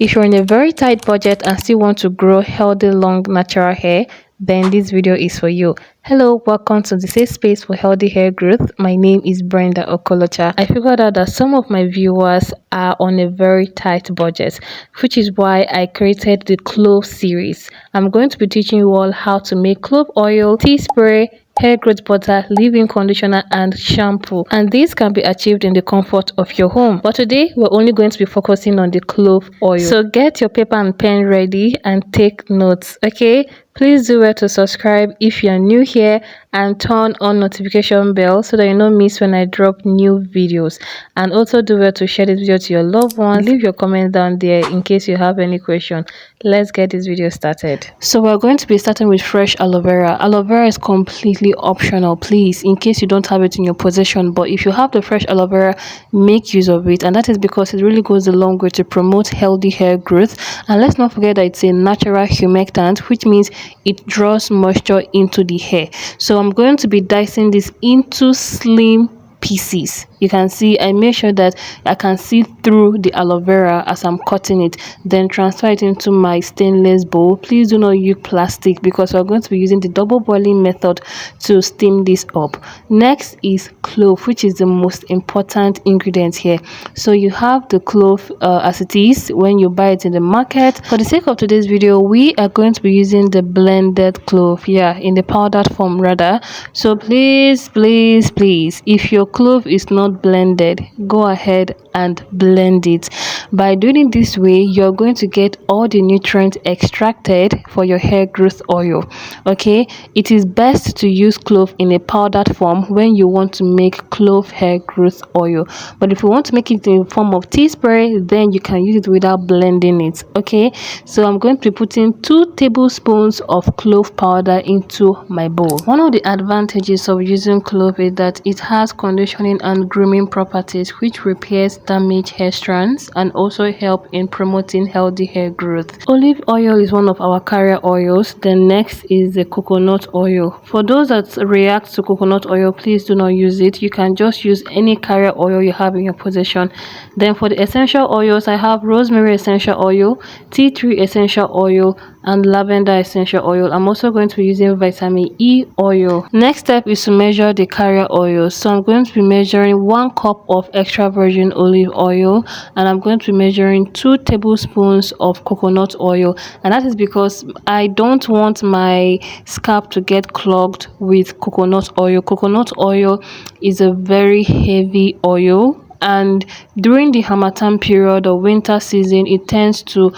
If you're on a very tight budget and still want to grow healthy, long, natural hair, then this video is for you. Hello, welcome to the safe space for healthy hair growth. My name is Brenda Okolocha. I figured out that some of my viewers are on a very tight budget, which is why I created the CLOVE series. I'm going to be teaching you all how to make clove oil, tea spray, hair growth butter, leave-in conditioner, and shampoo, and this can be achieved in the comfort of your home. But today we're only going to be focusing on the clove oil, so get your paper and pen ready and take notes. Okay, please do well to subscribe if you're new here and turn on notification bell so that you don't miss when I drop new videos, and also do well to share this video to your loved ones. Leave your comment down there in case you have any question. Let's get this video started. So we're going to be starting with fresh aloe vera. Aloe vera is completely optional, please, in case you don't have it in your possession, but if you have the fresh aloe vera, make use of it, and that is because it really goes a long way to promote healthy hair growth. And let's not forget that it's a natural humectant, which means it draws moisture into the hair. So I'm going to be dicing this into slim pieces. You can see I make sure that I can see through the aloe vera as I'm cutting it, then transfer it into my stainless bowl. Please do not use plastic because we're going to be using the double boiling method to steam this up. Next is clove, which is the most important ingredient here. So you have the clove as it is when you buy it in the market. For the sake of today's video, we are going to be using the blended clove, in the powdered form rather. So please, if your clove is not blended, go ahead and blend it. By doing it this way, you're going to get all the nutrients extracted for your hair growth oil. Okay, it is best to use clove in a powdered form when you want to make clove hair growth oil, but if you want to make it in form of tea spray, then you can use it without blending it. Okay, so I'm going to be putting 2 tablespoons of clove powder into my bowl. One of the advantages of using clove is that it has conditioning and grooming properties, which repairs damaged hair strands and also help in promoting healthy hair growth. Olive oil is one of our carrier oils. Then next is the coconut oil. For those that react to coconut oil, please do not use it. You can just use any carrier oil you have in your possession. Then for the essential oils, I have rosemary essential oil, tea tree essential oil, and lavender essential oil. I'm also going to be using vitamin E oil. Next step is to measure the carrier oil. So I'm going to be measuring 1 cup of extra virgin olive oil, and I'm going to be measuring 2 tablespoons of coconut oil, and that is because I don't want my scalp to get clogged with coconut oil. Coconut oil is a very heavy oil, and during the harmattan period or winter season, it tends to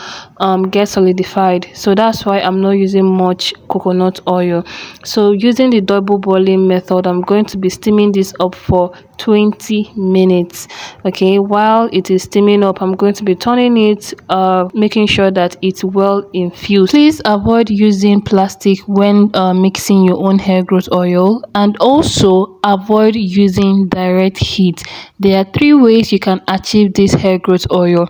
get solidified. So that's why I'm not using much coconut oil. So using the double boiling method, I'm going to be steaming this up for 20 minutes. Okay, while it is steaming up, I'm going to be turning it, making sure that it's well infused. Please avoid using plastic when mixing your own hair growth oil, and also avoid using direct heat. There are 3 ways you can achieve this hair growth oil.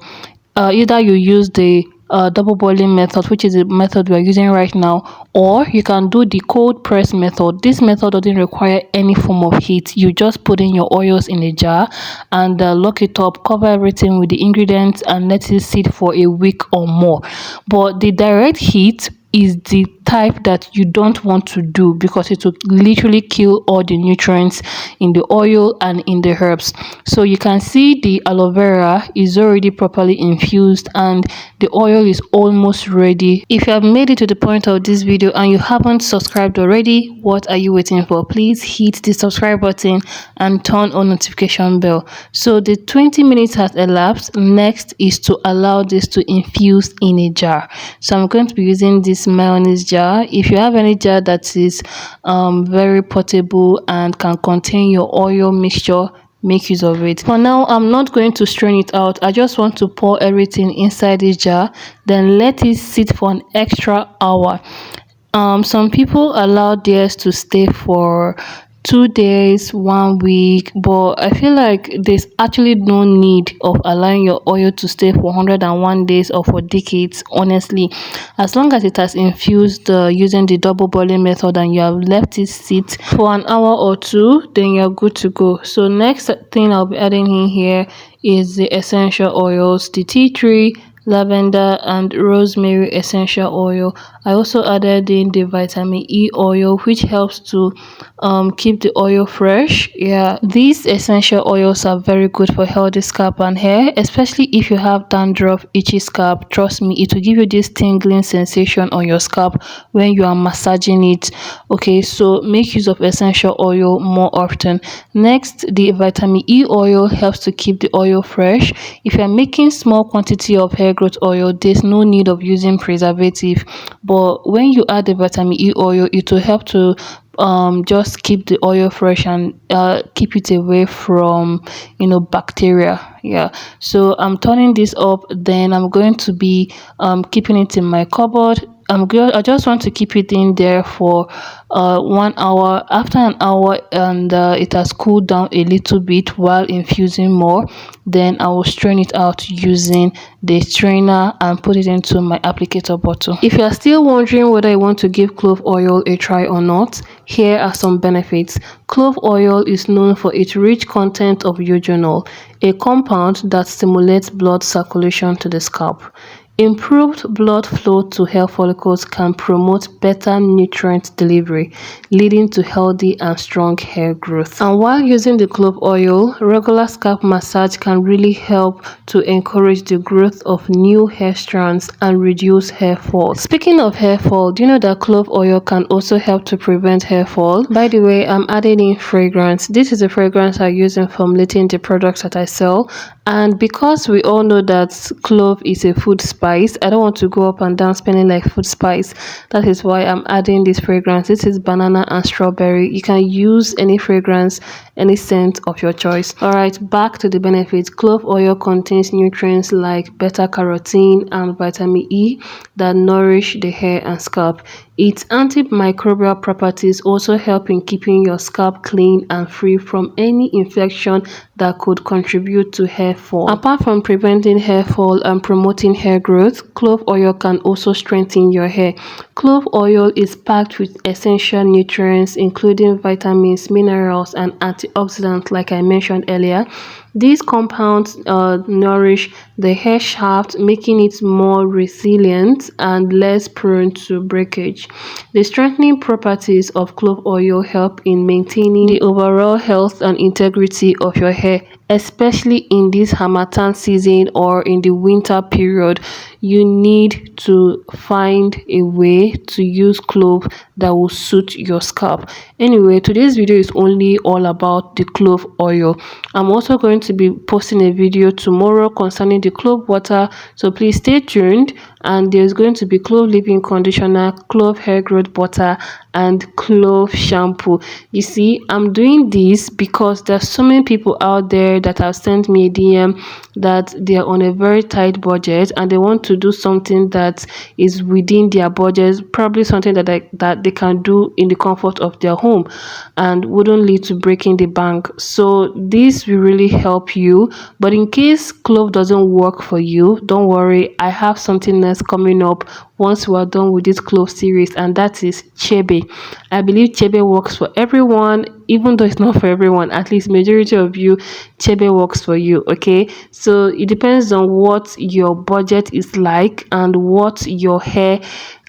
Either you use the double boiling method, which is the method we are using right now, or you can do the cold press method. This method doesn't require any form of heat. You just put in your oils in a jar and lock it up, cover everything with the ingredients, and let it sit for a week or more. But the direct heat is the type that you don't want to do because it will literally kill all the nutrients in the oil and in the herbs. So you can see the aloe vera is already properly infused and the oil is almost ready. If you have made it to the point of this video and you haven't subscribed already, what are you waiting for? Please hit the subscribe button and turn on notification bell. So the 20 minutes has elapsed. Next is to allow this to infuse in a jar. So I'm going to be using this mayonnaise jar. If you have any jar that is very portable and can contain your oil mixture, make use of it. For now, I'm not going to strain it out. I just want to pour everything inside this jar, then let it sit for an extra hour. Some people allow theirs to stay for 2 days, 1 week, but I feel like there's actually no need of allowing your oil to stay for 101 days or for decades. Honestly, as long as it has infused using the double boiling method and you have left it sit for an hour or 2, then you're good to go. So next thing I'll be adding in here is the essential oils, the tea tree, lavender and rosemary essential oil. I also added in the vitamin E oil, which helps to keep the oil fresh. Yeah, these essential oils are very good for healthy scalp and hair, especially if you have dandruff, itchy scalp. Trust me, it will give you this tingling sensation on your scalp when you are massaging it. Okay, so make use of essential oil more often. Next, the vitamin E oil helps to keep the oil fresh. If you are making small quantity of hair growth oil, there's no need of using preservative, but when you add the vitamin E oil, it will help to just keep the oil fresh and keep it away from bacteria. Yeah, so I'm turning this up, then I'm going to be keeping it in my cupboard. I just want to keep it in there for 1 hour. After an hour and it has cooled down a little bit while infusing more, then I will strain it out using the strainer and put it into my applicator bottle. If you are still wondering whether you want to give clove oil a try or not, here are some benefits. Clove oil is known for its rich content of eugenol, a compound that stimulates blood circulation to the scalp. Improved blood flow to hair follicles can promote better nutrient delivery, leading to healthy and strong hair growth. And while using the clove oil, regular scalp massage can really help to encourage the growth of new hair strands and reduce hair fall. Speaking of hair fall, do you know that clove oil can also help to prevent hair fall? By the way, I'm adding in fragrance. This is a fragrance I use in formulating the products that I sell. And because we all know that clove is a food spice, I don't want to go up and down spelling like food spice. That is why I'm adding this fragrance. This is banana and strawberry. You can use any fragrance, any scent of your choice. All right, back to the benefits. Clove oil contains nutrients like beta carotene and vitamin E that nourish the hair and scalp. Its antimicrobial properties also help in keeping your scalp clean and free from any infection that could contribute to hair fall. Apart from preventing hair fall and promoting hair growth, clove oil can also strengthen your hair. Clove oil is packed with essential nutrients including vitamins, minerals, and antioxidants like I mentioned earlier. These compounds nourish the hair shaft, making it more resilient and less prone to breakage. The strengthening properties of clove oil help in maintaining the overall health and integrity of your hair, especially in this harmattan season or in the winter period. You need to find a way to use clove that will suit your scalp. Anyway, today's video is only all about the clove oil. I'm also going to be posting a video tomorrow concerning the clove water, so please stay tuned. And there's going to be clove leave-in conditioner, clove hair growth butter, and clove shampoo. You see, I'm doing this because there's so many people out there that have sent me a DM that they are on a very tight budget and they want to do something that is within their budget, probably something that they can do in the comfort of their home and wouldn't lead to breaking the bank. So this will really help you. But in case clove doesn't work for you, don't worry, I have something else coming up once we are done with this clove series, and that is chebe. I believe chebe works for everyone, even though it's not for everyone. At least majority of you, chebe works for you. Okay, so it depends on what your budget is like and what your hair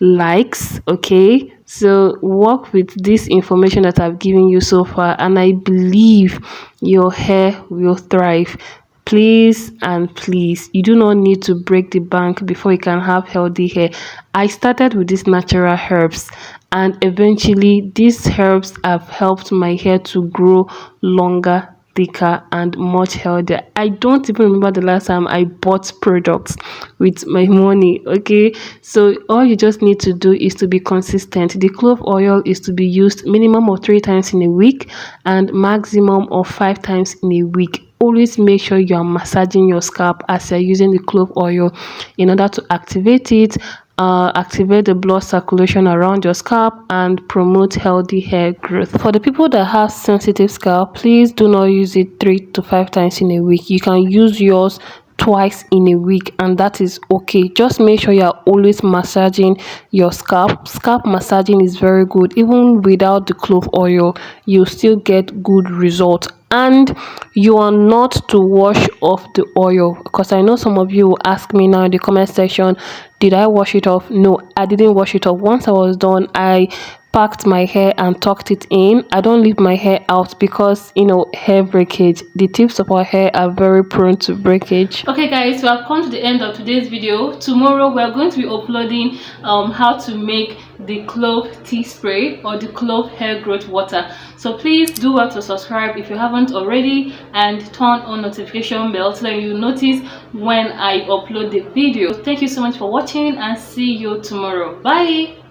likes. Okay, so work with this information that I've given you so far, and I believe your hair will thrive. Please and please, you do not need to break the bank before you can have healthy hair. I started with these natural herbs, and eventually these herbs have helped my hair to grow longer, thicker, and much healthier. I don't even remember the last time I bought products with my money. Okay, so all you just need to do is to be consistent. The clove oil is to be used minimum of 3 times in a week and maximum of 5 times in a week. Always make sure you are massaging your scalp as you're using the clove oil in order to activate it, activate the blood circulation around your scalp and promote healthy hair growth. For the people that have sensitive scalp, please do not use it 3 to 5 times in a week. You can use yours twice in a week, and that is okay. Just make sure you are always massaging your scalp. Scalp massaging is very good. Even without the clove oil, you still get good results. and you are not to wash off the oil, because I know some of you will ask me now in the comment section, did I wash it off? No, I didn't wash it off. Once I was done, I packed my hair and tucked it in. I don't leave my hair out because, you know, hair breakage, the tips of our hair are very prone to breakage. Okay guys, we have come to the end of today's video. Tomorrow we're going to be uploading how to make the clove tea spray or the clove hair growth water. So please do well to subscribe if you haven't already, and turn on notification bell so that you notice when I upload the video. Thank you so much for watching, and see you tomorrow. Bye.